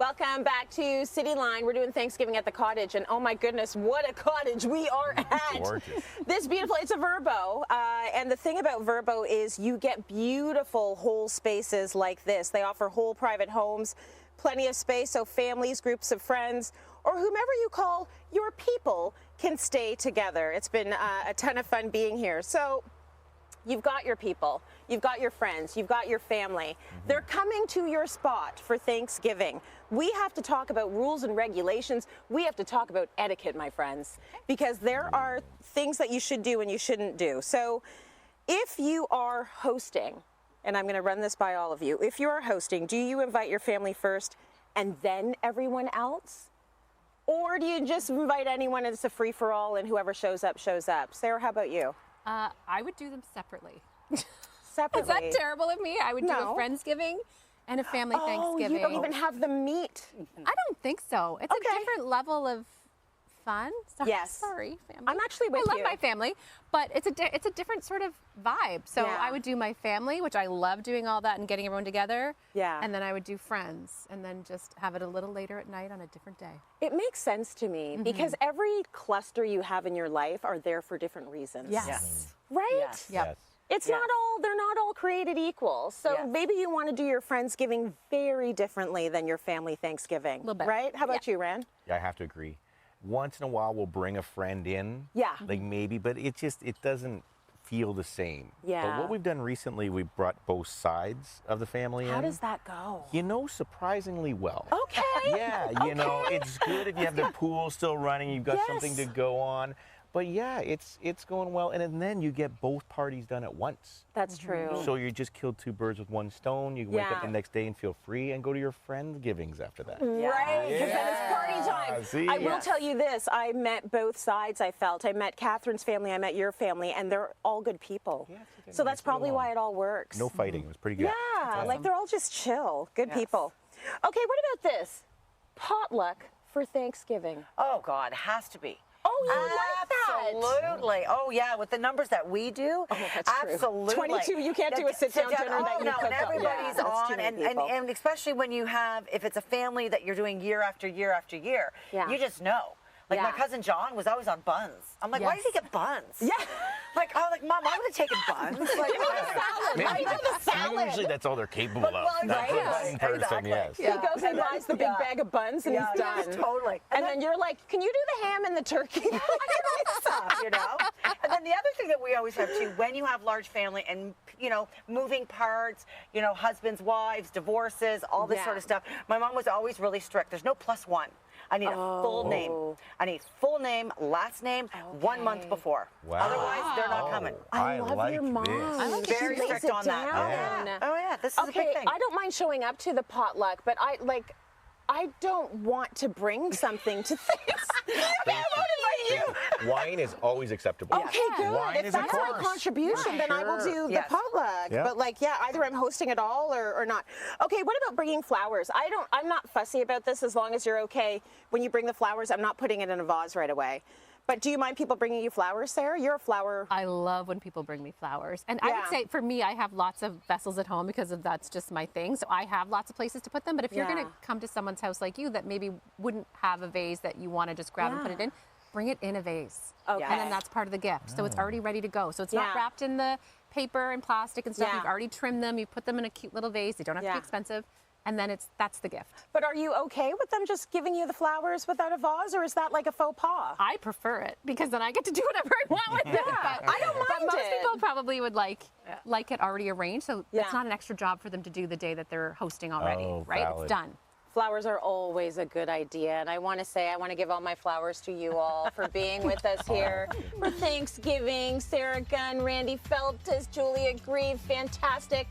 Welcome back to Cityline. We're doing Thanksgiving at the cottage, and oh my goodness, what a cottage we are at. Gorgeous. This beautiful, it's a Verbo, and the thing about Verbo is you get beautiful whole spaces like this. They offer whole private homes, plenty of space so families, groups of friends, or whomever you call your people can stay together. It's been a ton of fun being here. So you've got your people, you've got your friends, you've got your family. They're coming to your spot for Thanksgiving. We have to talk about rules and regulations. We have to talk about etiquette, my friends, because there are things that you should do and you shouldn't do. So if you are hosting, and I'm going to run this by all of you, if you are hosting, do you invite your family first and then everyone else? Or do you just invite anyone and it's a free-for-all and whoever shows up, shows up? Sarah, how about you? I would do them separately. Separately? Is that terrible of me? I would do a Friendsgiving and a family Thanksgiving. You don't even have the meat. I don't think so. It's a different level of fun. Yes. Sorry, family. I'm actually with you. I love my family, but it's a different sort of vibe. So I would do my family, which I love doing all that and getting everyone together. Yeah. And then I would do friends, and then just have it a little later at night on a different day. It makes sense to me because every cluster you have in your life are there for different reasons. Yes. Right? Yes. Yep. It's not all, they're not all created equal. So maybe you want to do your Friendsgiving very differently than your family Thanksgiving. A little bit. Right? How about you, Rand? Yeah, I have to agree. Once in a while, we'll bring a friend in. Yeah. Like maybe, but it doesn't feel the same. Yeah. But what we've done recently, we brought both sides of the family in. How does that go? You know, surprisingly well. Okay. Yeah, you know, it's good if you have the pool still running, you've got something to go on. But yeah, it's going well, and then you get both parties done at once. That's true. So you just killed two birds with one stone. You can wake up the next day and feel free and go to your Friendsgivings after that. Right, because then it's party time. See? I will tell you this, I met both sides, I felt. I met Catherine's family, I met your family, and they're all good people. So that's probably why it all works. No fighting, it was pretty good. Yeah, like they're all just chill, good people. Okay, what about this? Potluck for Thanksgiving. Oh, God, has to be. Oh, you like that? Absolutely. Oh, yeah, with the numbers that we do. Oh, that's true. Absolutely. 22, you can't do a sit-down dinner that you cook and up. everybody's on, and especially when you have, if it's a family that you're doing year after year after year, you just know. Like my cousin John was always on buns. I'm like, why did he get buns? Yeah. Like, I was like, Mom, I would have taken buns. Like, Usually that's all they're capable of. Right. Person, yes. He goes and buys the big bag of buns and he's done. Totally. And then you're like, can you do the ham and the turkey? Stuff, you know? And then the other thing that we always have too, when you have large family and, you know, moving parts, you know, husbands, wives, divorces, all this sort of stuff, my mom was always really strict. There's no +1. I need a full name. I need full name, last name, 1 month before. Wow. Otherwise, they're not coming. I love like your mom. this. I like Very strict on that. Oh, yeah. This is a big thing. I don't mind showing up to the potluck, but I don't want to bring something to things. Wine is always acceptable. Okay, good. Wine if is a that's my course. contribution, then I will do the potluck. Yep. But either I'm hosting it all or not. Okay, what about bringing flowers? I'm not fussy about this as long as you're okay. When you bring the flowers, I'm not putting it in a vase right away. But do you mind people bringing you flowers, Sarah? You're a flower. I love when people bring me flowers. And I would say, for me, I have lots of vessels at home because that's just my thing. So I have lots of places to put them. But if you're going to come to someone's house like you that maybe wouldn't have a vase that you want to just grab and put it in, bring it in a vase. Okay. And then that's part of the gift. So it's already ready to go. So it's not wrapped in the paper and plastic and stuff. You've already trimmed them. You put them in a cute little vase. They don't have to be expensive. And then that's the gift. But are you okay with them just giving you the flowers without a vase, or is that like a faux pas? I prefer it because then I get to do whatever I want with it. But I don't mind but most it. people probably would like it already arranged, so it's not an extra job for them to do the day that they're hosting already, right? Valid. It's done. Flowers are always a good idea, and I want to give all my flowers to you all for being with us here for Thanksgiving. Sarah Gunn, Randy Feltis, Julia Grieve, fantastic.